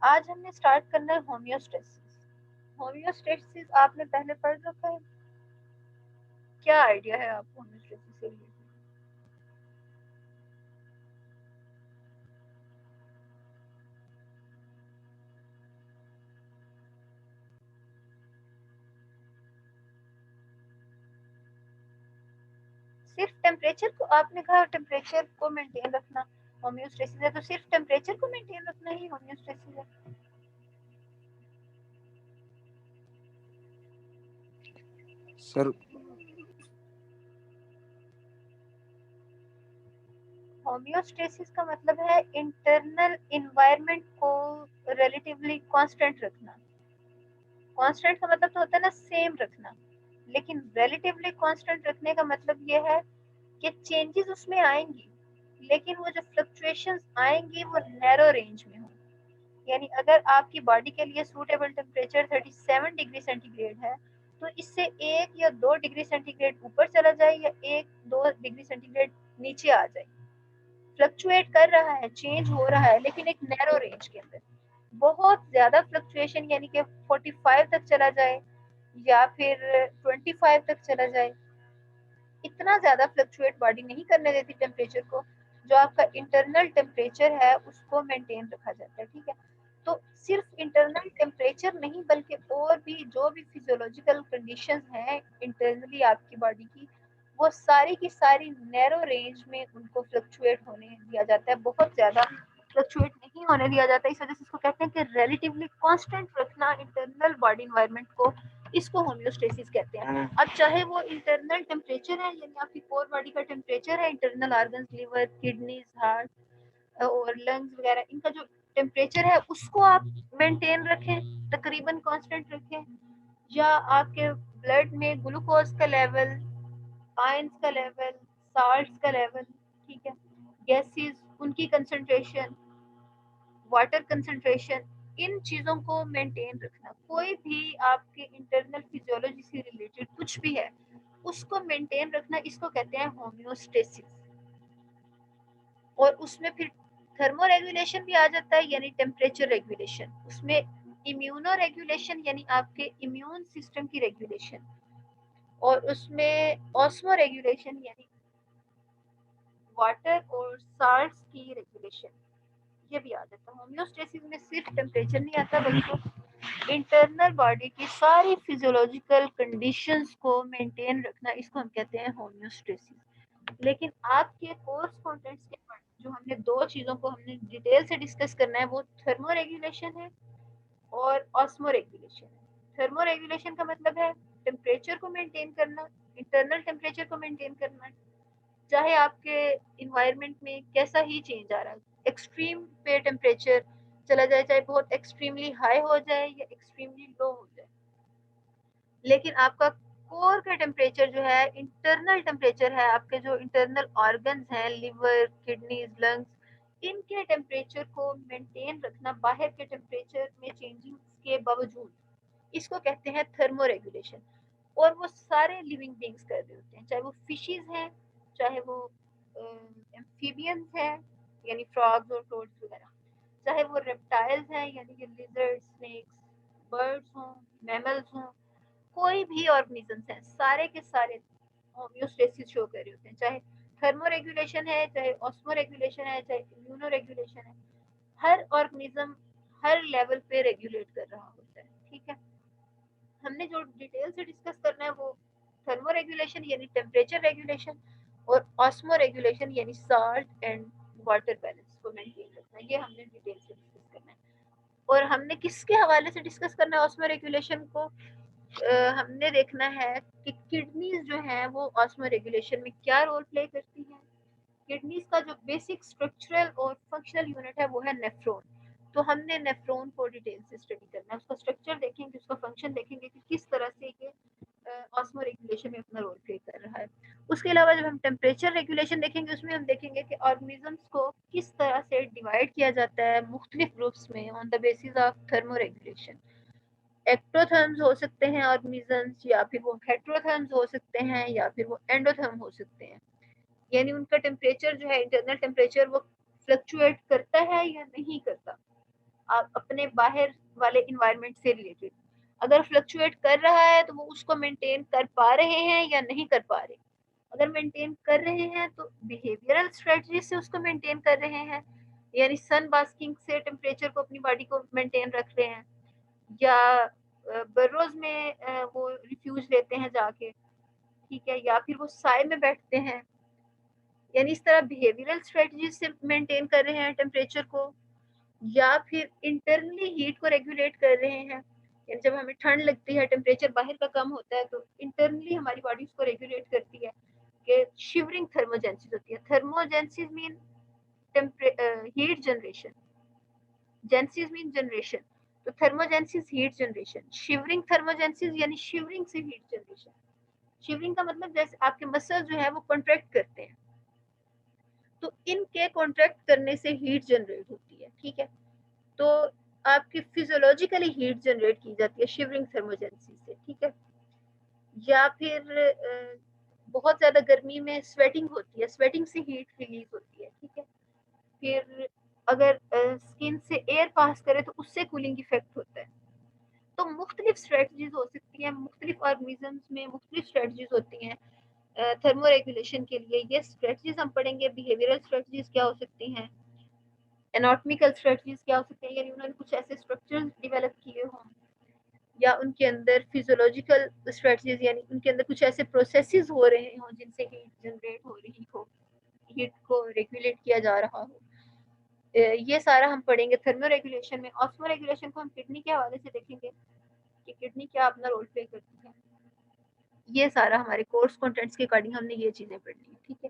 आज हमने स्टार्ट करना है होम्योस्टेसिस। होम्योस्टेसिस आपने पहले पढ़ रखा है? क्या आइडिया है आपको होम्योस्टेसिस के लिए? सिर्फ टेम्परेचर को आपने कहा, टेम्परेचर को मेंटेन रखना होम्योस्टेसिस है, तो सिर्फ टेम्परेचर को मेंटेन रखना ही होम्योस्टेसिस है। सर होम्योस्टेसिस का मतलब है इंटरनल इन्वायरमेंट को रिलेटिवली कांस्टेंट रखना। कांस्टेंट का मतलब तो होता है ना सेम रखना, लेकिन रिलेटिवली कांस्टेंट रखने का मतलब ये है कि चेंजेस उसमें आएंगी, लेकिन वो जो फ्लक्चुएशंस आएंगी वो नैरो रेंज में हो। यानी अगर आपकी बॉडी के लिए सूटेबल टेम्परेचर 37 डिग्री सेंटीग्रेड है, तो इससे 1 या 2 डिग्री सेंटीग्रेड ऊपर चला जाए या 1-2 डिग्री सेंटीग्रेड नीचे आ जाए, फ्लक्चुएट कर रहा है, चेंज हो रहा है, लेकिन एक नैरो रेंज के अंदर। बहुत ज्यादा फ्लक्चुएशन यानी कि 45 तक चला जाए या फिर 25 तक चला जाए, इतना ज्यादा फ्लक्चुएट बॉडी नहीं करने देती टेम्परेचर को। जो आपका इंटरनल टेम्परेचर है उसको मेंटेन रखा जाता है, ठीक है। तो सिर्फ इंटरनल टेम्परेचर नहीं, बल्कि और भी जो भी फिजियोलॉजिकल कंडीशंस हैं इंटरनली आपकी बॉडी की, वो सारी की सारी नैरो रेंज में उनको फ्लक्चुएट होने दिया जाता है, बहुत ज्यादा फ्लक्चुएट नहीं होने दिया जाता है। इस वजह से इसको कहते हैं कि रिलेटिवली कांस्टेंट रखना इंटरनल बॉडी इन्वायरमेंट को, इसको होम्योस्टेसिस कहते हैं। अब चाहे वो इंटरनल टेम्परेचर है, यानी आपकी कोर बॉडी का टेम्परेचर है, internal organs, liver, kidneys, heart और लंग्स वगैरह, इनका जो टेम्परेचर है उसको आप मेंटेन रखें, तकरीबन कांस्टेंट रखें, या आपके ब्लड में ग्लूकोज का लेवल, आयंस का लेवल, साल्ट्स का लेवल, ठीक है, गैसेस उनकी कंसंट्रेशन, वाटर कंसंट्रेशन, इन चीजों को मेंटेन रखना। कोई भी आपके इंटरनल फिजियोलॉजी से रिलेटेड कुछ भी है उसको मेंटेन रखना, इसको कहते हैं होम्योस्टेसिस। और उसमें फिर थर्मो रेगुलेशन भी आ जाता है, यानी टेम्परेचर रेगुलेशन, उसमें इम्यूनो रेगुलेशन यानी आपके इम्यून सिस्टम की रेगुलेशन, और उसमें ऑस्मो रेगुलेशन यानी वाटर और साल्ट्स की रेगुलेशन, ये भी आ जाता है। होम्योस्टेसिस में सिर्फ टेम्परेचर नहीं आता, बल्कि इंटरनल बॉडी की सारी फिजियोलॉजिकल कंडीशंस को मेंटेन रखना, इसको हम कहते हैं होम्योस्टेसिस। लेकिन आपके कोर्स कंटेंट्स के part जो हमने दो चीजों को हमने डिटेल से डिस्कस करना है, वो थर्मो रेगुलेशन है और ऑस्मो रेगुलेशन है। थर्मो रेगुलेशन का मतलब है टेम्परेचर को मेंटेन करना, इंटरनल टेम्परेचर को मेंटेन करना, चाहे आपके इन्वायरमेंट में कैसा ही चेंज आ रहा है, एक्सट्रीम पे टेम्परेचर चला जाए, चाहे बहुत एक्सट्रीमली हाई हो जाए या एक्सट्रीमली लो हो जाए, लेकिन आपका कोर का टेम्परेचर जो है, इंटरनल टेम्परेचर है, आपके जो इंटरनल ऑर्गन्स हैं, लिवर, किडनीज, लंग्स, इनके टेम्परेचर को मेंटेन रखना बाहर के टेम्परेचर में चेंजिंग के बावजूद, इसको कहते हैं थर्मो रेगुलेशन। और वो सारे लिविंग बींग्स कर रहे होते हैं, चाहे वो फिशेज हैं, चाहे वो एम्फीबियंस हैं यानी फ्रॉग्स और टोड्स वगैरह, चाहे वो रेप्टाइल्स हैं यानी कि लिजर्ड, स्नेक्स, बर्ड्स हों, मैमल्स हों, कोई भी ऑर्गेनिजम्स हैं, सारे के सारे होम्योस्टेसिस शो कर रहे होते हैं। चाहे थर्मो रेगुलेशन है, चाहे ऑस्मो रेगुलेशन है, चाहे इम्यूनो रेगुलेशन है, हर ऑर्गेनिज्म हर लेवल पे रेगुलेट कर रहा होता है, ठीक है। हमने जो डिटेल से डिस्कस करना है वो थर्मो रेगुलेशन यानी टेम्परेचर रेगुलेशन, और ऑस्मो रेगुलेशन यानी साल्ट एंड वाटर बैलेंस को मेंटेन रखना, ये हमने डिटेल से डिस्कस करना है। और हमने किसके हवाले से डिस्कस करना है ऑस्मो रेगुलेशन को? हमने देखना है कि किडनीज जो है वो ऑस्मो रेगुलेशन में क्या रोल प्ले करती हैं। किडनीज का जो बेसिक स्ट्रक्चरल और फंक्शनल यूनिट है वो है नेफ्रॉन। तो हमने नेफ्रॉन को डिटेल से स्टडी करना है, उसका स्ट्रक्चर देखेंगे, उसका फंक्शन देखेंगे कि किस तरह से ये ऑस्मो रेगुलेशन में अपना रोल प्ले कर रहा है। उसके अलावा जब हम टेम्परेचर रेगुलेशन देखेंगे, उसमें हम देखेंगे कि ऑर्गेनिजम्स को किस तरह से डिवाइड किया जाता है मुख्तलिफ ग्रुप्स में on the basis of thermoregulation. Ectotherms हो सकते हैं ऑर्गेनिजम्स, या फिर वो हेट्रोथर्म्स हो सकते हैं, या फिर वो एंडोथर्म हो सकते हैं। यानी उनका टेम्परेचर जो है, इंटरनल टेम्परेचर, वो फ्लक्चुएट करता है या नहीं करता। अपने बाहर वाले इन्वायरमेंट से रिलेटेड। अगर फ्लक्चुएट कर रहा है तो वो उसको मेंटेन कर पा रहे हैं या नहीं कर पा रहे। अगर मेंटेन कर रहे हैं तो बिहेवियरल स्ट्रेटजी से उसको मेंटेन कर रहे हैं, यानी सन बास्किंग से टेम्परेचर को अपनी बॉडी को मेंटेन रख रहे हैं, या बर्रोज में वो रिफ्यूज लेते हैं जाके, ठीक है, या फिर वो साए में बैठते हैं, यानी इस तरह बिहेवियरल स्ट्रेटजी से मेंटेन कर रहे हैं टेम्परेचर को, या फिर इंटरनली हीट को रेगुलेट कर रहे हैं, यानी जब हमें ठंड लगती है टेम्परेचर बाहर का कम होता है तो इंटरनली हमारी बॉडी उसको रेगुलेट करती है कि शिवरिंग थर्मोजेंसिस होती है। Thermogenesis mean heat generation, genesis mean generation, तो thermogenesis heat generation, shivering thermogenesis यानी शिवरिंग से हीट जनरेशन। शिवरिंग का मतलब जैसे आपके मसल जो है वो कॉन्ट्रैक्ट करते हैं, तो इनके कॉन्ट्रैक्ट करने से हीट जनरेट होती है, ठीक है। तो आपकी फिजियोलॉजिकली हीट जनरेट की जाती है शिवरिंग थर्मोजेंसी से, ठीक है। या फिर बहुत ज्यादा गर्मी में स्वेटिंग होती है, स्वेटिंग से हीट रिलीज होती है, ठीक है। फिर अगर स्किन से एयर पास करे तो उससे कूलिंग इफेक्ट होता है। तो मुख्तलिफ स्ट्रेटजीज हो सकती हैं, मुख्तलिफ ऑर्गेनिजम्स में मुख्तलिफ स्ट्रेटजीज होती हैं थर्मो रेगुलेशन के लिए। ये स्ट्रेटजीज हम पढ़ेंगे। बिहेवियरल स्ट्रेटजीज क्या हो सकती हैं, एनाटॉमिकल स्ट्रेटजीज क्या हो सकती हैं, यानी उन्होंने कुछ ऐसे स्ट्रक्चर्स डेवलप किए हों, या उनके अंदर फिजियोलॉजिकल स्ट्रेटजीज यानी उनके अंदर कुछ ऐसे प्रोसेसेस हो रहे हों जिनसे हीट जनरेट हो रही हो, हीट को रेगुलेट किया जा रहा हो। ये सारा हम पढ़ेंगे थर्मो रेगुलेशन में। ऑस्मो रेगुलेशन को हम किडनी के हवाले से देखेंगे कि किडनी क्या अपना रोल प्ले करती है। ये सारा हमारे कोर्स कंटेंट्स के अकॉर्डिंग हमने ये चीजें पढ़नी है, ठीक है।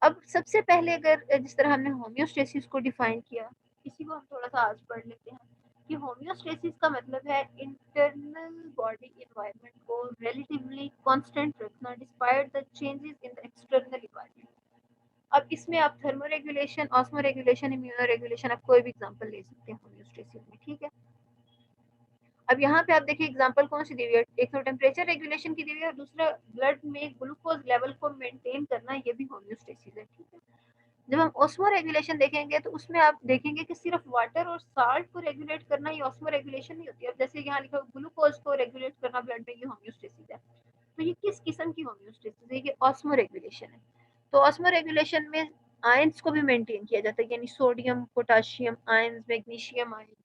अब सबसे पहले अगर जिस तरह हमने होम्योस्टेसिस को डिफाइन किया, इसी को हम थोड़ा सा आज पढ़ लेते हैं कि होम्योस्टेसिस का मतलब है इंटरनल बॉडी एनवायरनमेंट को रिलेटिवली कांस्टेंट रखना despite the changes in the external environment. अब इसमें आप thermo regulation, osmo regulation, immuno regulation, आप कोई भी एग्जांपल ले सकते हैं होम्योस्टेसिस में, ठीक है। अब यहाँ पे आप देखिए एग्जांपल कौन सी दी हुई है, एक तो टेम्परेचर रेगुलेशन की दी हुई है और दूसरा ब्लड में ग्लूकोज लेवल को मेंटेन करना, ये भी होम्योस्टेसिस है, ठीक है। जब हम ऑस्मो रेगुलेशन देखेंगे तो उसमें आप देखेंगे कि सिर्फ वाटर और साल्ट को रेगुलेट करना ये ऑस्मो रेगुलेशन नहीं होती है। अब जैसे यहाँ लिखा ग्लूकोज को रेगुलेट करना ब्लड में, ये होम्योस्टेसिस है। तो ये किस किस्म की होम्योस्टेसिस है, ये ऑस्मो रेगुलेशन है। तो ऑस्मो रेगुलेशन में आयंस को भी मेंटेन किया जाता है, यानी sodium, potassium ions, magnesium ions,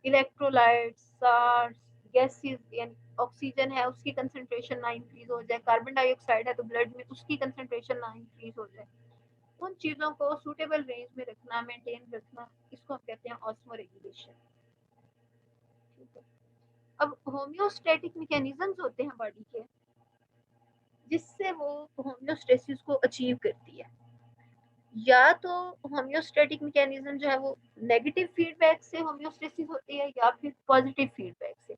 electrolytes, salts, gases यानी ऑक्सीजन है उसकी कंसंट्रेशन ना इंक्रीज हो जाए, कार्बन डाइऑक्साइड है तो ब्लड में उसकी कंसंट्रेशन ना इंक्रीज हो जाए, उन चीजों को सूटेबल रेंज में रखना, मेंटेन रखना, इसको हम कहते हैं ऑस्मो रेगुलेशन, ठीक है। अब होम्योस्टैटिक मैकेनिज्म्स होते हैं बॉडी के जिससे वो होम्योस्टेसिस को अचीव करती है। या तो होम्योस्टैटिक मैकेनिज्म जो है वो नेगेटिव फीडबैक से होम्योस्टेसिस होती है या फिर पॉजिटिव फीडबैक से,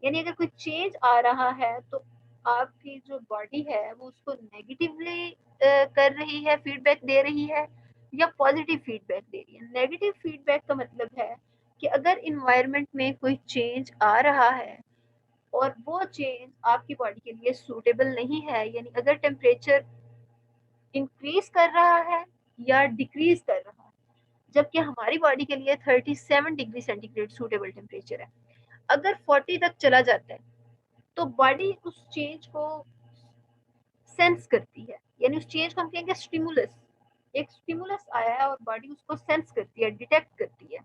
यानी अगर कोई चेंज आ रहा है तो आपकी जो बॉडी है वो उसको नेगेटिवली कर रही है, फीडबैक दे रही है, या पॉजिटिव फीडबैक दे रही है। नेगेटिव फीडबैक का मतलब है कि अगर इन्वायरमेंट में कोई चेंज आ रहा है और वो चेंज आपकी बॉडी के लिए सूटेबल नहीं है, यानी अगर टेम्परेचर इंक्रीज कर रहा है या डिक्रीज कर रहा है, जबकि हमारी बॉडी के लिए 37 डिग्री सेंटीग्रेड सूटेबल टेम्परेचर है, अगर 40 तक चला जाता है तो बॉडी उस चेंज को सेंस करती है, यानी उस चेंज को हम कहेंगे स्टिमुलस। एक स्टिमुलस आया है और बॉडी उसको सेंस करती है, डिटेक्ट करती है,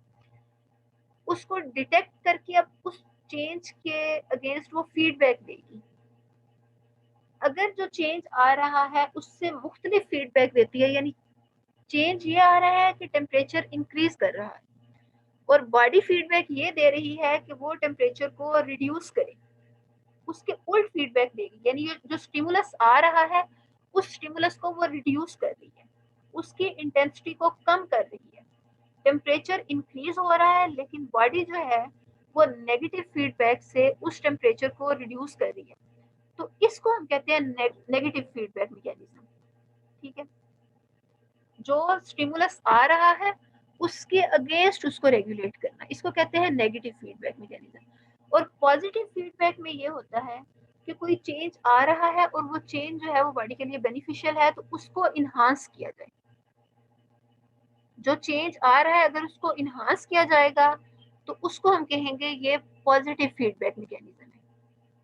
उसको डिटेक्ट करके अब उस चेंज के अगेंस्ट वो फीडबैक देगी। अगर जो चेंज आ रहा है उससे मुख्तलिफ फीडबैक देती है, यानी चेंज ये आ रहा है कि टेम्परेचर इंक्रीज कर रहा है और बॉडी फीडबैक ये दे रही है कि वो टेम्परेचर को रिड्यूस करे, उसके उल्ट फीडबैक देगी, यानी ये जो स्टिमुलस आ रहा है उस स्टिमुलस को वो रिड्यूस कर रही है, उसकी इंटेंसिटी को कम कर रही है। टेम्परेचर इंक्रीज हो रहा है लेकिन बॉडी जो है वो नेगेटिव फीडबैक से उस टेम्परेचर को रिड्यूस कर रही है, तो इसको हम कहते हैं नेगेटिव फीडबैक मैकेनिज्म, ठीक है। जो स्टिमुलस आ रहा है उसके अगेंस्ट उसको रेगुलेट करना, इसको कहते हैं नेगेटिव फीडबैक मैकेनिज्म। और पॉजिटिव फीडबैक में ये होता है कि कोई चेंज आ रहा है और वो चेंज जो है वो बॉडी के लिए बेनिफिशियल है तो उसको इन्हांस किया जाए। जो चेंज आ रहा है अगर उसको इन्हांस किया जाएगा तो उसको हम कहेंगे ये पॉजिटिव फीडबैक मैकेनिज्म है,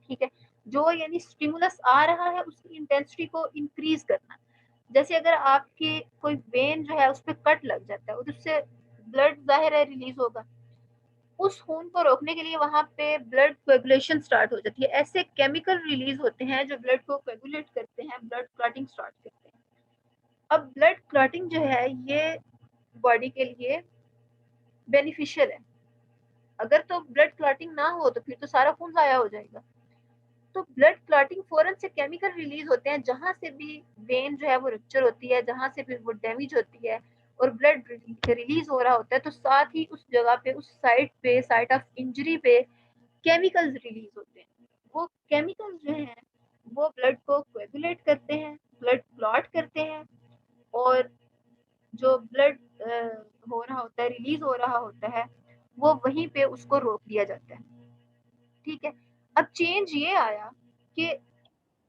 ठीक है। जो यानी स्टिमुलस आ रहा है उसकी इंटेंसिटी को इंक्रीज करना। जैसे अगर आपकी कोई वेन जो है उस पर कट लग जाता है और उससे ब्लड जाहिर है रिलीज होगा, उस खून को रोकने के लिए वहां पे ब्लड कोएगुलेशन स्टार्ट हो जाती है। ऐसे केमिकल रिलीज होते हैं जो ब्लड को कोएगुलेट करते हैं, ब्लड क्लॉटिंग स्टार्ट करते हैं। अब ब्लड क्लॉटिंग जो है ये बॉडी के लिए बेनिफिशियल है। अगर तो ब्लड क्लॉटिंग ना हो तो फिर तो सारा खून जाया हो जाएगा। तो ब्लड क्लॉटिंग फौरन से केमिकल रिलीज होते हैं, जहां से भी वेन जो है वो रप्चर होती है, जहां से भी वो डैमेज होती है और ब्लड रिलीज हो रहा होता है, तो साथ ही उस जगह पे, उस साइट पे, साइट ऑफ इंजरी पे केमिकल्स रिलीज होते हैं। वो केमिकल्स जो हैं वो ब्लड को कोएगुलेट करते हैं, ब्लड क्लॉट करते हैं, और जो ब्लड हो रहा होता है, रिलीज हो रहा होता है, वो वहीं पे उसको रोक दिया जाता है, ठीक है। अब चेंज ये आया कि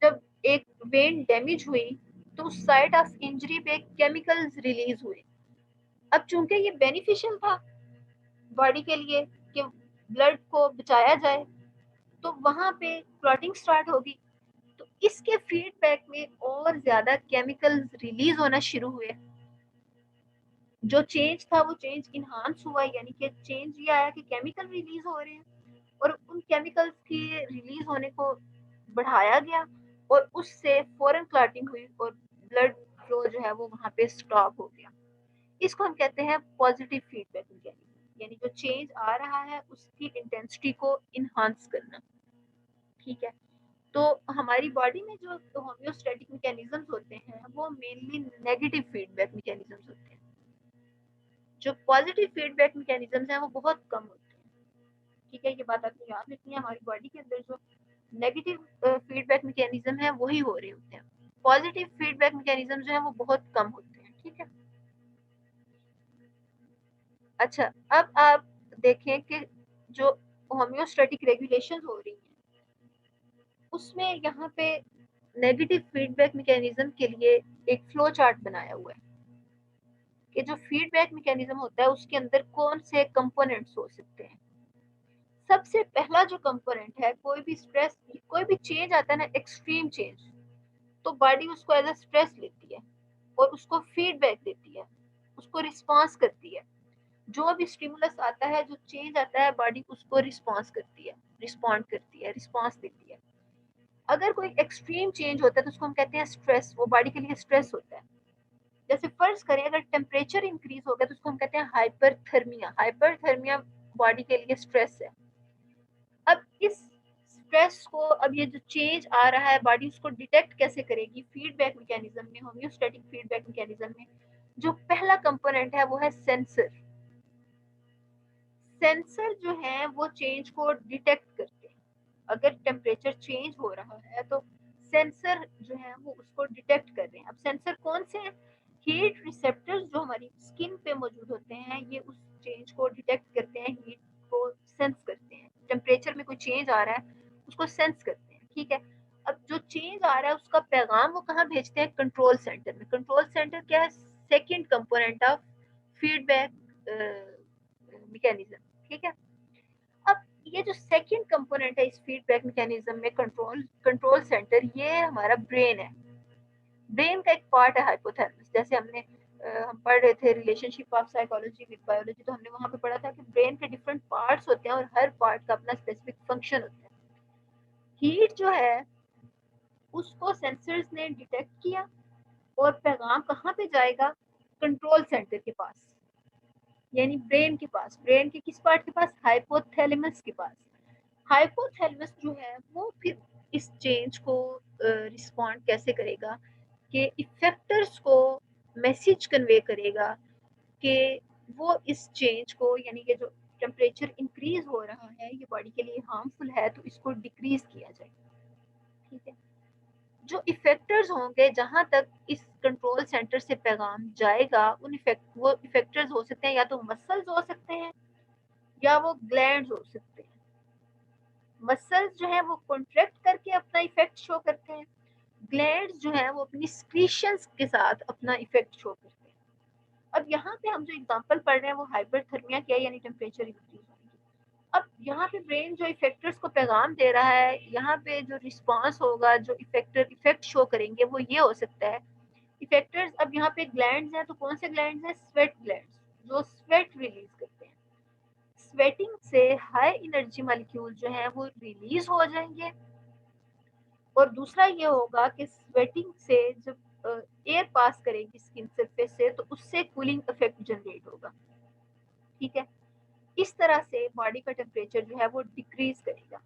जब एक वेन डैमेज हुई तो उस साइट ऑफ इंजरी पे केमिकल्स रिलीज हुए। अब चूंकि ये बेनिफिशियल था बॉडी के लिए कि ब्लड को बचाया जाए, तो वहां पे क्लॉटिंग स्टार्ट होगी। तो इसके फीडबैक में और ज्यादा केमिकल्स रिलीज होना शुरू हुए। जो चेंज था वो चेंज इनहांस हुआ, यानी कि चेंज ये आया कि केमिकल रिलीज हो रहे हैं और उन केमिकल्स के रिलीज होने को बढ़ाया गया और उससे फॉरेन क्लॉटिंग हुई और ब्लड फ्लो जो है वो वहां पे स्टॉप हो गया। इसको हम कहते हैं पॉजिटिव फीडबैक मैकेनिज्म, यानी जो चेंज आ रहा है उसकी इंटेंसिटी को इनहांस करना, ठीक है। तो हमारी बॉडी में जो होम्योस्टैटिक मैकेनिज्म्स होते हैं वो मेनली नेगेटिव फीडबैक मैकेनिज्म्स होते हैं। जो पॉजिटिव फीडबैक मैकेनिज्म्स हैं वो बहुत कम होते हैं, ठीक है। ये बात आपने याद रखनी है, हमारी बॉडी के अंदर जो नेगेटिव फीडबैक मैकेनिज्म है वही हो रहे होते हैं। पॉजिटिव फीडबैक मैकेनिज्म जो है वो बहुत कम होते हैं, ठीक है। अच्छा, अब आप देखें कि जो होम्योस्टैटिक रेगुलेशन हो रही है उसमें यहाँ पे नेगेटिव फीडबैक मैकेनिज्म के लिए एक फ्लो चार्ट बनाया हुआ है कि जो फीडबैक मैकेनिज्म होता है उसके अंदर कौन से कंपोनेंट्स हो सकते हैं। सबसे पहला जो कंपोनेंट है, कोई भी स्ट्रेस, कोई भी चेंज आता है ना, एक्सट्रीम चेंज, तो बॉडी उसको एज अ स्ट्रेस लेती है और उसको फीडबैक देती है, उसको रिस्पॉन्स करती है। जो भी स्टिमुलस आता है, जो चेंज आता है, बॉडी उसको रिस्पॉन्स करती है, रिस्पॉन्ड करती है, रिस्पॉन्स देती है। अगर कोई एक्सट्रीम चेंज होता है तो उसको हम कहते हैं स्ट्रेस, वो बॉडी के लिए स्ट्रेस होता है। जैसे फर्ज करें अगर टेम्परेचर इंक्रीज हो गया तो उसको हम कहते हैं हाइपरथर्मिया। हाइपरथर्मिया बॉडी के लिए स्ट्रेस है। अब इस स्ट्रेस को, अब ये जो चेंज आ रहा है बॉडी उसको डिटेक्ट कैसे करेगी? फीडबैक मैकेनिज्म में, होम्योस्टैटिक फीडबैक मैकेनिज्म में जो पहला कंपोनेंट है वो है सेंसर। सेंसर जो है वो चेंज को डिटेक्ट करते हैं। अगर टेम्परेचर चेंज हो रहा है तो सेंसर जो है वो उसको डिटेक्ट कर रहे हैं। अब सेंसर कौन से हैं? हीट रिसेप्टर्स जो हमारी स्किन पे मौजूद होते हैं, ये उस चेंज को डिटेक्ट करते हैं, हीट को सेंस करते हैं। टेम्परेचर में कोई चेंज आ रहा है उसको सेंस करते हैं, ठीक है। अब जो चेंज आ रहा है उसका पैगाम वो कहाँ भेजते हैं? कंट्रोल सेंटर में। कंट्रोल सेंटर क्या है? Second component of feedback mechanism, ठीक है। अब ये जो सेकंड कंपोनेंट है इस फीडबैक मैकेनिज्म में, कंट्रोल कंट्रोल सेंटर, ये हमारा ब्रेन है। ब्रेन का एक पार्ट है हाइपोथैलेमस। जैसे हम पढ़ रहे थे relationship of psychology with biology, तो हमने वहां पे पढ़ा था कि ब्रेन के डिफरेंट पार्ट्स होते हैं और हर पार्ट का अपना स्पेसिफिक फंक्शन होता है। हीट जो है उसको सेंसर्स ने डिटेक्ट किया और पैगाम कहाँ पे जाएगा? कंट्रोल सेंटर के पास, यानी ब्रेन के पास। ब्रेन के किस पार्ट के पास? हाइपोथैलेमस के पास। हाइपोथैलेमस जो है वो फिर इस चेंज को रिस्पॉन्ड कैसे करेगा कि इफेक्टर्स को मैसेज कन्वे करेगा कि वो इस चेंज को, यानी कि जो टेम्परेचर इंक्रीज हो रहा है ये बॉडी के लिए हार्मफुल है तो इसको डिक्रीज किया जाए, ठीक है। जो इफेक्टर्स होंगे, जहां तक इस कंट्रोल सेंटर से पैगाम जाएगा, वो इफेक्टर्स हो सकते हैं या तो मसल्स हो सकते हैं या वो ग्लैंड्स हो सकते हैं। मसल्स जो है वो कॉन्ट्रैक्ट करके अपना इफेक्ट शो करते हैं, ग्लैंड्स जो है वो अपनी स्क्रीशंस के साथ अपना इफेक्ट शो करते हैं। अब यहाँ पे हम जो एग्जांपल पढ़ रहे हैं वो हाइपरथर्मिया क्या है, यानी टेम्परेचर इंक्रीज होने की। अब यहाँ पे ब्रेन जो इफेक्टर्स को पैगाम दे रहा है, यहाँ पे जो रिस्पांस होगा, जो इफेक्ट शो करेंगे वो ये हो सकता है इफेक्टर्स। अब यहाँ पे ग्लैंड्स हैं, तो कौन से ग्लैंड्स हैं? स्वेट ग्लैंड्स, जो स्वेट रिलीज करते हैं। स्वेटिंग से हाई एनर्जी मॉलिक्यूल जो है वो रिलीज हो जाएंगे। और दूसरा ये होगा कि स्वेटिंग से जब एयर पास करेगी स्किन सरफेस से तो उससे कूलिंग इफेक्ट जनरेट होगा। ठीक है, इस तरह से बॉडी का टेम्परेचर जो है वो डिक्रीज करेगा।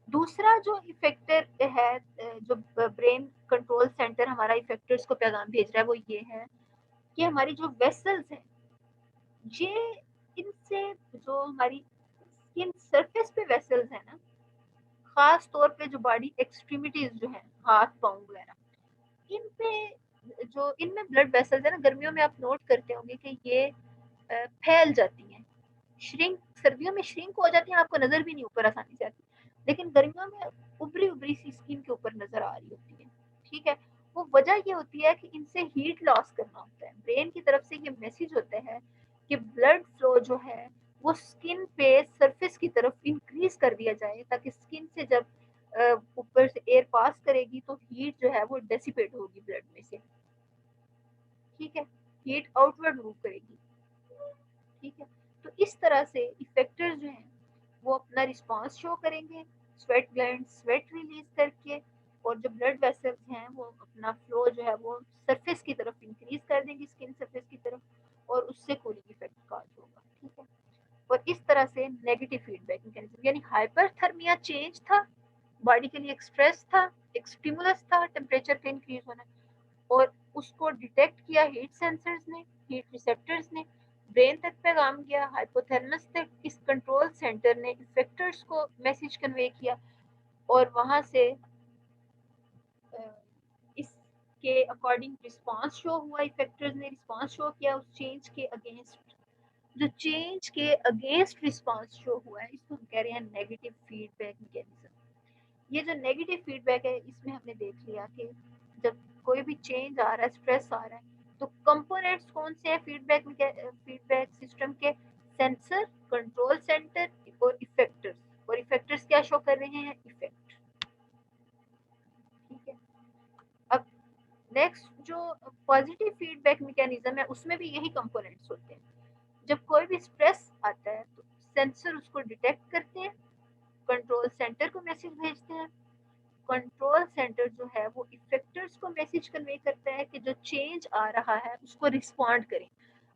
दूसरा जो इफेक्टर है, जो ब्रेन कंट्रोल सेंटर हमारा इफेक्टर्स को पैगाम भेज रहा है, वो ये है कि हमारी जो वेसल्स हैं, ये इनसे जो हमारी स्किन सरफेस पे वेसल्स है ना, खास तौर पे जो बॉडी एक्सट्रीमिटीज जो है, हाथ पाँव वगैरह, इन पे जो इनमें ब्लड वेसल्स है ना, गर्मियों में आप नोट करते होंगे कि ये फैल जाती हैं, श्रिंक, सर्दियों में श्रिंक हो जाती हैं, आपको नजर भी नहीं ऊपर आसानी से आती, लेकिन गर्मियों में उभरी उभरी सी स्किन के ऊपर नजर आ रही होती है। ठीक है, वो वजह ये होती है कि इनसे हीट लॉस करना होता है। ब्रेन की तरफ से ये मैसेज होता है कि ब्लड फ्लो जो है वो स्किन पे सरफेस की तरफ इंक्रीज कर दिया जाए, ताकि स्किन से जब ऊपर से एयर पास करेगी तो हीट जो है वो डेसिपेट होगी ब्लड में से। ठीक है, हीट आउटवर्ड मूव करेगी। ठीक है, तो इस तरह से इफेक्टर्स जो हैं वो अपना रिस्पांस शो करेंगे, स्वेट ग्लैंड स्वेट रिलीज करके, और जो ब्लड वेसल्स हैं वो अपना फ्लो जो है वो सरफेस की तरफ इंक्रीज कर देंगे, स्किन सरफेस की तरफ, और उससे कूलिंग इफेक्ट काज होगा। ठीक है, और इस तरह से नेगेटिव फीडबैक मैकेनिज्म, यानी हाइपरथर्मिया चेंज था, बॉडी के लिए एक स्ट्रेस था, एक स्टिमुलस था टेम्परेचर का इंक्रीज होना, और उसको डिटेक्ट किया हीट सेंसर्स ने, हीट रिसेप्टर्स ने, ब्रेन तक पैगाम गया, हाइपोथैलेमस तक इस कंट्रोल सेंटर ने इफेक्टर्स को मैसेज कन्वे किया, और वहां से इसके अकॉर्डिंग रिस्पांस शो हुआ, इफेक्टर्स ने रिस्पांस शो किया उस चेंज के अगेंस्ट। जो चेंज के अगेंस्ट रिस्पांस शो हुआ है इसको हम कह रहे हैं नेगेटिव फीडबैक मैकेनिज्म। ये जो नेगेटिव फीडबैक है इसमें हमने देख लिया कि जब कोई भी चेंज आ रहा है, स्ट्रेस आ रहा है, तो कंपोनेंट्स कौन से हैं फीडबैक सिस्टम के? सेंसर, कंट्रोल सेंटर और इफेक्टर्स। और इफेक्टर्स क्या शो कर रहे हैं? इफेक्ट। ठीक है, अब नेक्स्ट जो पॉजिटिव फीडबैक मैकेनिज्म है उसमें भी यही कंपोनेंट्स होते हैं। जब कोई भी स्ट्रेस आता है तो सेंसर उसको डिटेक्ट करते हैं, कंट्रोल सेंटर को मैसेज भेजते हैं, कंट्रोल सेंटर जो है वो इफेक्टर्स को मैसेज कन्वे करता है कि जो चेंज आ रहा है उसको रिस्पॉन्ड करें।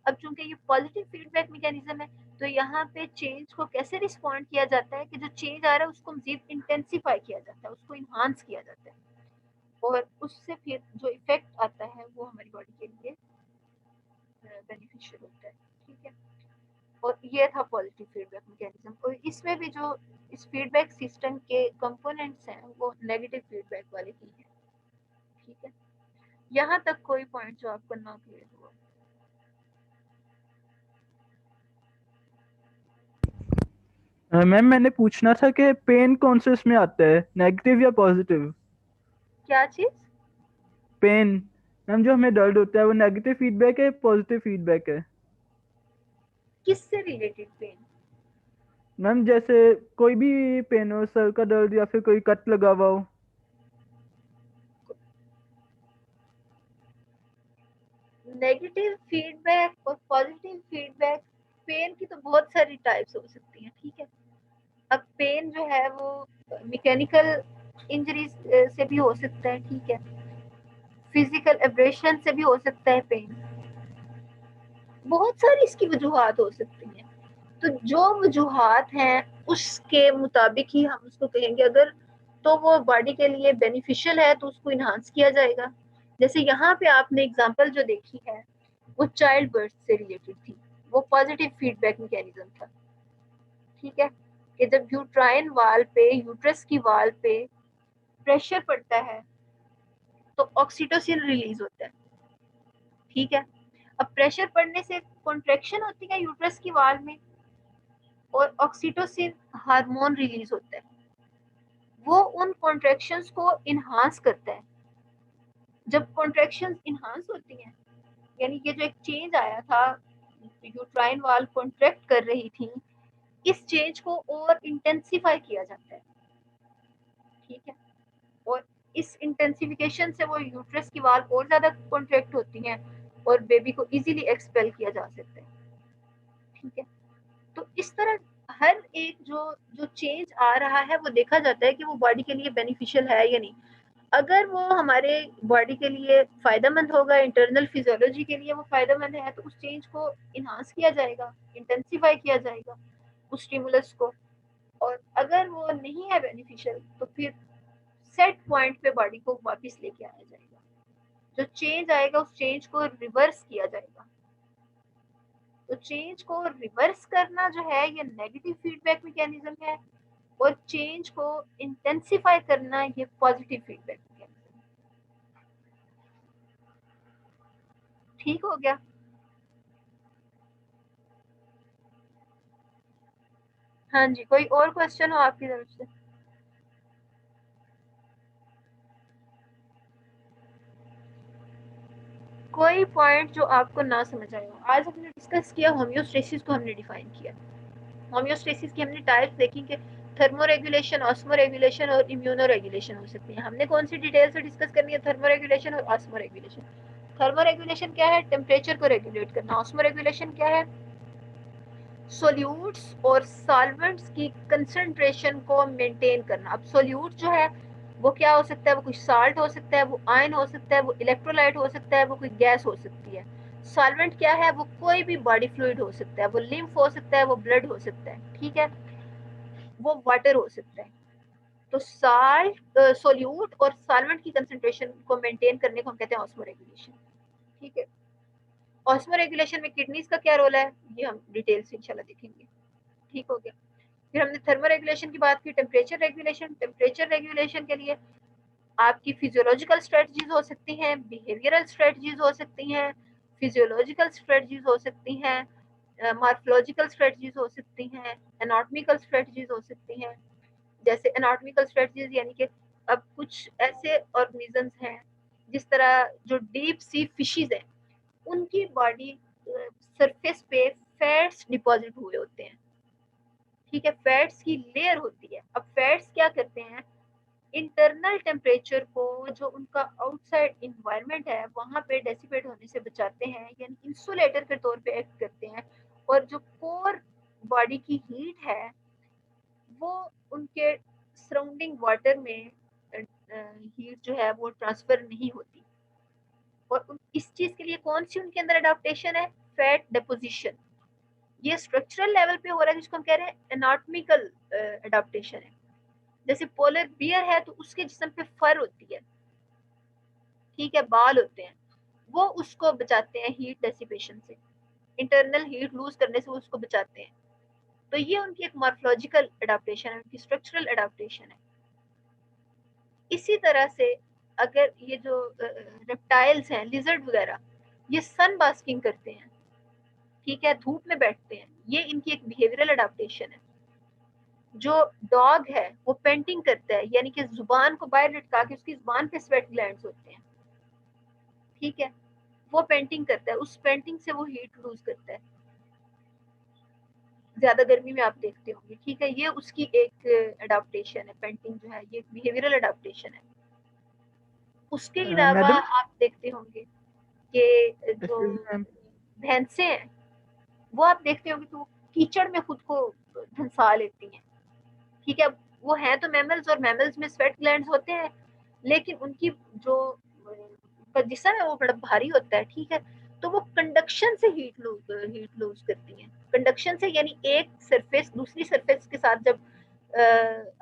अब चूंकि ये पॉजिटिव फीडबैक मैकेनिज्म है तो यहाँ पे चेंज को कैसे रिस्पॉन्ड किया जाता है कि जो चेंज आ रहा है उसको मजीद इंटेंसिफाई किया जाता है, उसको इन्हांस किया जाता है, और उससे फिर जो इफेक्ट आता है वो हमारी बॉडी के लिए बेनिफिशियल होता है। ठीक है, और ये था पॉजिटिव फीडबैक मैकेनिज्म। और इसमें भी जो इस फीडबैक सिस्टम के कंपोनेंट्स हैं वो नेगेटिव फीडबैक वाले ही हैं। ठीक है, यहाँ तक कोई पॉइंट जो आपको ना क्लियर हुआ? मैम मैंने पूछना था कि पेन कौन से इसमें आता है, नेगेटिव या पॉजिटिव? क्या चीज? पेन मैम, जो हमें दर्द होता है वो नेगेटिव फीडबैक है, पॉजिटिव फीडबैक है? किससे रिलेटेड पेन? मैम जैसे कोई भी पेन हो, सर का दर्द या फिर कोई कट लगा हुआ हो। नेगेटिव फीडबैक और पॉजिटिव फीडबैक, पेन की तो बहुत सारी टाइप्स हो सकती हैं। ठीक है, अब पेन जो है वो मैकेनिकल इंजरीज से भी हो सकता है। ठीक है, फिजिकल एब्रेशन से भी हो सकता है पेन, बहुत सारी इसकी वजूहात हो सकती हैं। तो जो वजूहात हैं उसके मुताबिक ही हम उसको कहेंगे। अगर तो वो बॉडी के लिए बेनिफिशियल है तो उसको इन्हांस किया जाएगा। जैसे यहाँ पे आपने एग्जांपल जो देखी है वो चाइल्ड बर्थ से रिलेटेड थी, वो पॉजिटिव फीडबैक मैकेनिज्म था। ठीक है, कि जब यूट्राइन वाल पे, यूट्रस की वाल पे प्रेशर पड़ता है तो ऑक्सीटोसिन रिलीज होता है। ठीक है, अब प्रेशर पड़ने से कॉन्ट्रैक्शन होती है यूट्रस की वाल में, और ऑक्सीटोसिन हार्मोन रिलीज होता है, वो उन कॉन्ट्रैक्शंस को इन्हांस करता है। जब कॉन्ट्रैक्शंस इन्हांस होती हैं यानी कि जो एक चेंज आया था, यूट्राइन वाल कॉन्ट्रैक्ट कर रही थी, इस चेंज को और इंटेंसिफाई किया जाता है, ठीक है। और इस इंटेंसिफिकेशन से वो यूट्रस की वाल और ज्यादा कॉन्ट्रैक्ट होती हैं और बेबी को इजीली एक्सपेल किया जा सकता है, ठीक है। तो इस तरह हर एक जो जो चेंज आ रहा है वो देखा जाता है कि वो बॉडी के लिए बेनिफिशियल है या नहीं। अगर वो हमारे बॉडी के लिए फायदेमंद होगा, इंटरनल फिजियोलॉजी के लिए वो फायदेमंद है, तो उस चेंज को इन्हांस किया जाएगा, इंटेंसिफाई किया जाएगा उस स्टिमुलस को। और अगर वो नहीं है बेनिफिशियल तो फिर सेट पॉइंट पे बॉडी को वापस लेके आया जाएगा। जो चेंज आएगा उस चेंज को रिवर्स किया जाएगा। तो चेंज को रिवर्स करना जो है ये नेगेटिव फीडबैक मैकेनिज्म है, और चेंज को इंटेंसिफाई करना ये पॉजिटिव फीडबैक मैकेनिज्म। ठीक हो गया? हाँ जी, कोई और क्वेश्चन हो आपकी तरफ से? कोई पॉइंट जो आपको ना समझ आया हो? आज हमने डिस्कस किया होम्योस्टेसिस को, हमने डिफाइन किया। होम्योस्टेसिस की हमने टाइप्स देखी कि थर्मोरेगुलेशन, ऑस्मोरेगुलेशन और इम्यूनोरेगुलेशन हो सकती है। हमने कौन सी डिटेल से डिस्कस करनी है? थर्मोरेगुलेशन और ऑस्मोरेगुलेशन। थर्मोरेगुलेशन क्या है? टेम्परेचर को रेगुलेट करना। ऑस्मोरेगुलेशन क्या है? सोल्यूट्स और सॉल्वेंट्स की कंसंट्रेशन को मेंटेन करना। अब सोल्यूट जो है वो क्या हो सकता है? वो कुछ साल्ट हो सकता है, वो आयन हो सकता है, वो इलेक्ट्रोलाइट हो सकता है, वो कोई गैस हो सकती है। सॉल्वेंट क्या है? वो कोई भी बॉडी फ्लूइड हो सकता है, वो लिम्फ हो सकता है, वो ब्लड हो सकता है, ठीक है, वो वाटर हो सकता है। तो साल्ट, सोल्यूट और सॉल्वेंट की कंसंट्रेशन को मेंटेन करने को हम कहते हैं ऑस्मोरेगुलेशन, ठीक है। ऑस्मोरेगुलेशन में किडनीज का क्या रोल है ये हम डिटेल से इंशाल्लाह देखेंगे। ठीक हो गया। फिर हमने थर्मोरेगुलेशन की बात की। टेम्परेचर रेगुलेशन, टेम्परेचर रेगुलेशन के लिए आपकी फिजियोलॉजिकल स्ट्रेटजीज हो सकती हैं, बिहेवियरल स्ट्रेटजीज हो सकती हैं, फिजियोलॉजिकल स्ट्रेटजीज हो सकती हैं, मॉर्फोलॉजिकल स्ट्रेटजीज हो सकती हैं, एनाटॉमिकल स्ट्रेटजीज हो सकती हैं। जैसे एनाटॉमिकल स्ट्रेटजीज यानी कि अब कुछ ऐसे ऑर्गेनिजम्स हैं जिस तरह जो डीप सी फिशेज हैं, उनकी बॉडी सरफेस पे फैट्स डिपॉजिट हुए होते हैं, ठीक है, फैट्स की लेयर होती है। अब फैट्स क्या करते हैं? इंटरनल टेम्परेचर को जो उनका आउटसाइड इन्वायरमेंट है वहां पे डेसिपेट होने से बचाते हैं, यानी इंसुलेटर के तौर पे एक्ट करते हैं। और जो कोर बॉडी की हीट है वो उनके सराउंडिंग वाटर में हीट जो है वो ट्रांसफर नहीं होती। और इस चीज के लिए कौन सी उनके अंदर अडेप्टेशन है? Fat deposition. ये स्ट्रक्चरल लेवल पे हो रहा है जिसको हम कह रहे हैं एनाटॉमिकल अडेप्टेशन है। जैसे पोलर बियर है तो उसके जिस्म पे फर होती है, ठीक है, बाल होते हैं, वो उसको बचाते हैं हीट डेसिपेशन से, इंटरनल हीट लूज करने से वो उसको बचाते हैं। तो ये उनकी एक मॉर्फोलॉजिकल अडेप्टेशन है, उनकी स्ट्रक्चरल अडेप्टेशन है। इसी तरह से अगर ये जो रेप्टाइल्स हैं, लिजर्ड वगैरह, ये सन बास्किंग करते हैं, ठीक है, धूप में बैठते हैं, ये इनकी एक बिहेवियरल अडेप्टेशन है। जो डॉग है वो पेंटिंग करता है, यानी कि जुबान को बाहर लटका के उसकी जुबान पे स्वेट ग्लैंड्स होते हैं, ठीक है, वो पेंटिंग करता है, उस पेंटिंग से वो हीट लूज करता है, ज्यादा गर्मी में आप देखते होंगे, ठीक है। ये उसकी एक अडाप्टेशन है, पेंटिंग जो है ये बिहेवियरल अडाप्टेशन है। उसके अलावा मैडम आप देखते होंगे कि जो मैम, भैंसे हैं वो आप देखते होंगे तो वो कीचड़ में खुद को धंसा लेती हैं, ठीक है। वो हैं तो मैमल्स, और मैमल्स में स्वेट ग्लैंड्स होते हैं, लेकिन उनकी जो उनका जिस्म है वो बड़ा भारी होता है, ठीक है। तो वो कंडक्शन से हीट लूज करती हैं। कंडक्शन से यानी एक सरफेस दूसरी सरफेस के साथ जब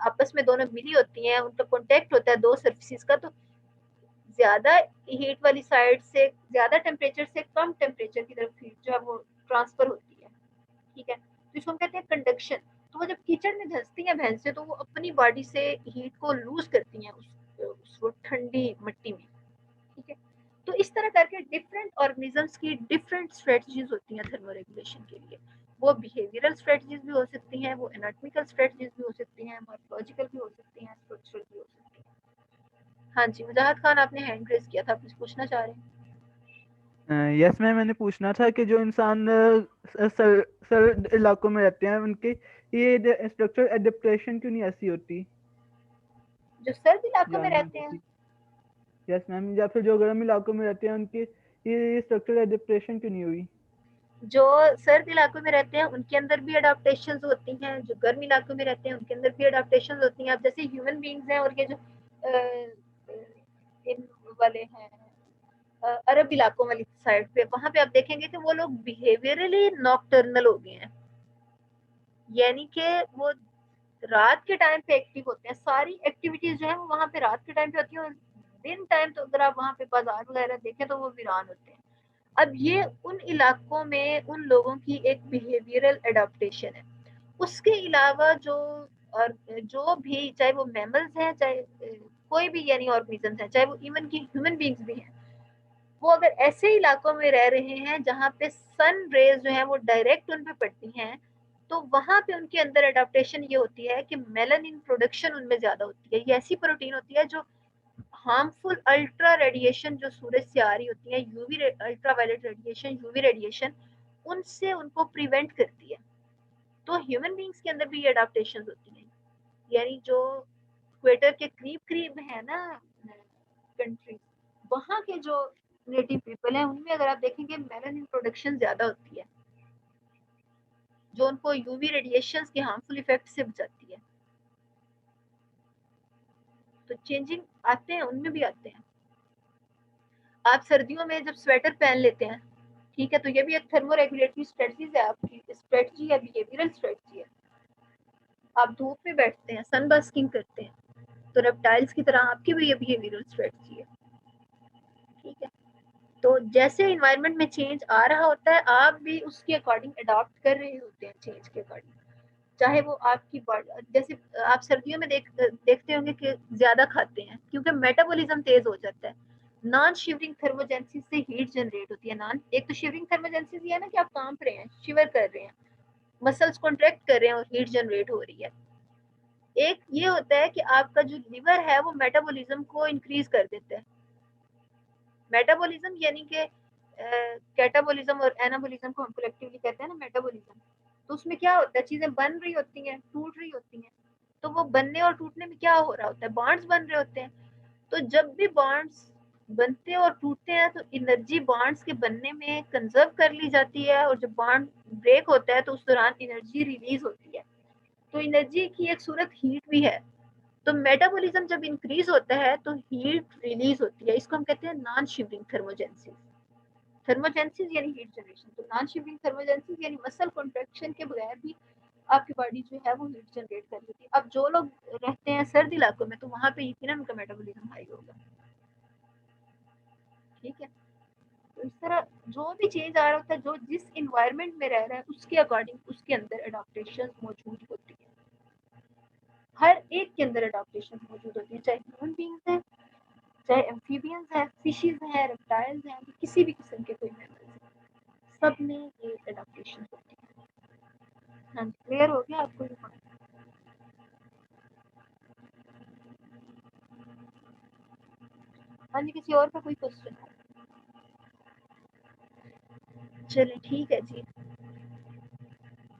आपस में दोनों मिली होती हैं, उनका कांटेक्ट होता है दो सरफेसेस का, तो ज्यादा हीट वाली साइड से, ज्यादा टेम्परेचर से कम टेम्परेचर की तरफ हीट जो है वो ट्रांसफर होती है, ठीक है। तो इसको हम कहते हैं कंडक्शन। तो वो जब कीचड़ में धंसती हैं भैंसे, तो वो अपनी बॉडी से हीट को लूज करती हैं उस वो ठंडी मिट्टी में, ठीक है। तो इस तरह करके डिफरेंट ऑर्गेनिजम्स की डिफरेंट स्ट्रेटजीज होती हैं थर्मोरेगुलेशन के लिए। वो बिहेवियरल स्ट्रेटजीज भी हो सकती हैं, वो एनाटॉमिकल स्ट्रेटजीज भी हो सकती हैं, मॉर्फोलॉजिकल भी हो सकती हैं, स्ट्रक्चरल भी हो सकती हैं। हाँ जी, मुजाहिद खान आपने हैंड रेज किया था, कुछ पूछना चाह रहे हैं? यस मैम, मैंने पूछना था कि जो इंसान सर्द इलाकों में रहते हैं उनके ये स्ट्रक्चरल एडेप्टेशन क्यों नहीं ऐसी होती, जो सर्द इलाकों या में नहीं रहते हैं, होती। यस मैम, या फिर जो गर्म इलाकों में रहते हैं उनके ये स्ट्रक्चरल एडेप्टेशन क्यों नहीं हुई। जो सर्द इलाकों में रहते हैं उनके अंदर भी अडाप्टेशन होती हैं, जो गर्म इलाकों में रहते हैं उनके अंदर भी अडाप्टेशन होती हैं। अब जैसे ह्यूमन बींग्स हैं और ये जो इन वाले हैं अरब इलाकों वाली साइड पे, वहां पे आप देखेंगे कि वो लोग बिहेवियरली नॉकटर्नल हो गए हैं, यानी कि वो रात के टाइम पे एक्टिव होते हैं। सारी एक्टिविटीज जो है वो वहां पे रात के टाइम पे होती है, और दिन टाइम तो अगर आप वहां पे बाजार वगैरह देखें तो वो वीरान होते हैं। अब ये उन इलाकों में उन लोगों की एक बिहेवियरल एडाप्टेशन है। उसके अलावा जो और जो भी, चाहे वो मैमल्स हैं, चाहे कोई भी यानी ऑर्गेनिजम्स हैं, चाहे वो इवन की ह्यूमन बींग्स भी हैं, वो अगर ऐसे इलाकों में रह रहे हैं जहाँ पे सन रेज जो है वो डायरेक्ट उन पे पड़ती हैं, तो वहां पे उनके अंदर अडेप्टेशन ये होती है कि मेलानिन प्रोडक्शन उनमें ज्यादा होती है। ये ऐसी प्रोटीन होती है जो हार्मफुल अल्ट्रा रेडिएशन जो सूरज से आ रही होती है, UV ultraviolet radiation, UV radiation, उनसे उनको प्रिवेंट करती है। तो ह्यूमन बींग्स के अंदर भी ये अडेप्टेशन होती है, यानी जो इक्वेटर के करीब करीब है ना कंट्री, वहाँ के जो नेटिव पीपल हैं उनमें अगर आप देखेंगे मेलानिन प्रोडक्शन ज्यादा होती है, जो उनको यूवी रेडिएशंस के हार्मफुल इफेक्ट से बचाती है। तो चेंजिंग आते हैं, उनमें भी आते हैं। आप सर्दियों में जब स्वेटर पहन लेते हैं, ठीक है, तो ये भी एक थर्मो रेगुलेटरी स्ट्रेटजीज है, आपकी स्ट्रेटजी है, बिहेवियरल स्ट्रेटजी है। आप धूप में बैठते हैं, सन बास्किंग करते हैं, तो रेप्टाइल्स की तरह आपकी भी ये बिहेवियरल स्ट्रेटजी है, ठीक है। तो जैसे इन्वायरमेंट में चेंज आ रहा होता है, आप भी उसके अकॉर्डिंग अडॉप्ट कर रहे होते हैं चेंज के अकॉर्डिंग। चाहे वो आपकी बॉडी, जैसे आप सर्दियों में देखते होंगे कि ज्यादा खाते हैं क्योंकि मेटाबॉलिज्म तेज हो जाता है। नॉन शिवरिंग थर्मोजेंसिस से हीट जनरेट होती है। नॉन, एक तो शिवरिंग थर्मोजेंसिस ये है ना कि आप कांप रहे हैं, शिवर कर रहे हैं, मसल्स कॉन्ट्रैक्ट कर रहे हैं और हीट जनरेट हो रही है। एक ये होता है कि आपका जो लिवर है वो मेटाबॉलिज्म को इंक्रीज कर देता है। मेटाबॉलिज्म यानी कि कैटाबॉलिज्म और एनाबॉलिज्म को हम कलेक्टिवली कहते हैं ना मेटाबॉलिज्म। तो उसमें क्या होता है, चीजें बन रही होती हैं, टूट रही होती हैं, तो वो बनने और टूटने में क्या हो रहा होता है, बॉन्ड्स बन रहे होते हैं। तो जब भी बॉन्ड्स बनते और टूटते हैं तो एनर्जी बॉन्ड्स के बनने में कंजर्व कर ली जाती है, और जब बॉन्ड ब्रेक होता है तो उस दौरान एनर्जी रिलीज होती है। तो एनर्जी की एक सूरत हीट भी है। तो मेटाबॉलिज्म जब इंक्रीज होता है तो हीट रिलीज होती है, इसको हम कहते हैं नॉन शिवरिंग थर्मोजेंसिस। थर्मोजेंसिस यानी हीट जनरेशन, तो नॉन शिवरिंग थर्मोजेंसिस यानी मसल कॉन्ट्रैक्शन के बगैर भी आपकी बॉडी जो है वो हीट जनरेट कर लेती है। अब जो लोग रहते हैं सर्द इलाकों में, तो वहां पे यकीनन उनका मेटाबॉलिज्म हाई होगा, ठीक है। तो इस तरह जो भी चेंज आ रहा होता है, जो जिस इन्वायरमेंट में रह रहा है उसके अकॉर्डिंग उसके अंदर अडॉप्टेशन मौजूद होती है। हर एक के अंदर अडॉप्टेशन मौजूद होती है, चाहे ह्यूमन बींग्स है, चाहे एम्फीबियंस हैं, फिशेस हैं, रेप्टाइल्स हैं, किसी भी किस्म के कोई मैमल्स हैं, सब में ये एडेप्टेशन होती है। हाँ, क्लियर हो गया आपको ये पॉइंट? हाँ जी, किसी और का कोई क्वेश्चन? चलिए ठीक है जी।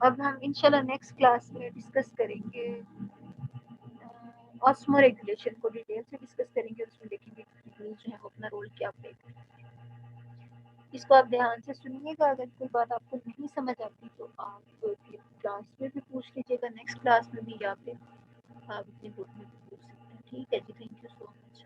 अब हम इंशाल्लाह नेक्स्ट क्लास में डिस्कस करेंगे ऑस्मो रेगुलेशन को, डिटेल से डिस्कस करेंगे, उसमें देखेंगे किडनी जो है वो अपना रोल क्या प्ले करती है। इसको आप ध्यान से सुनिएगा, अगर कोई बात आपको नहीं समझ आती तो आप क्लास में भी पूछ लीजिएगा, नेक्स्ट क्लास में भी, या फिर आप अपने ग्रुप में भी पूछ सकते हैं। ठीक है जी, थैंक यू सो मच।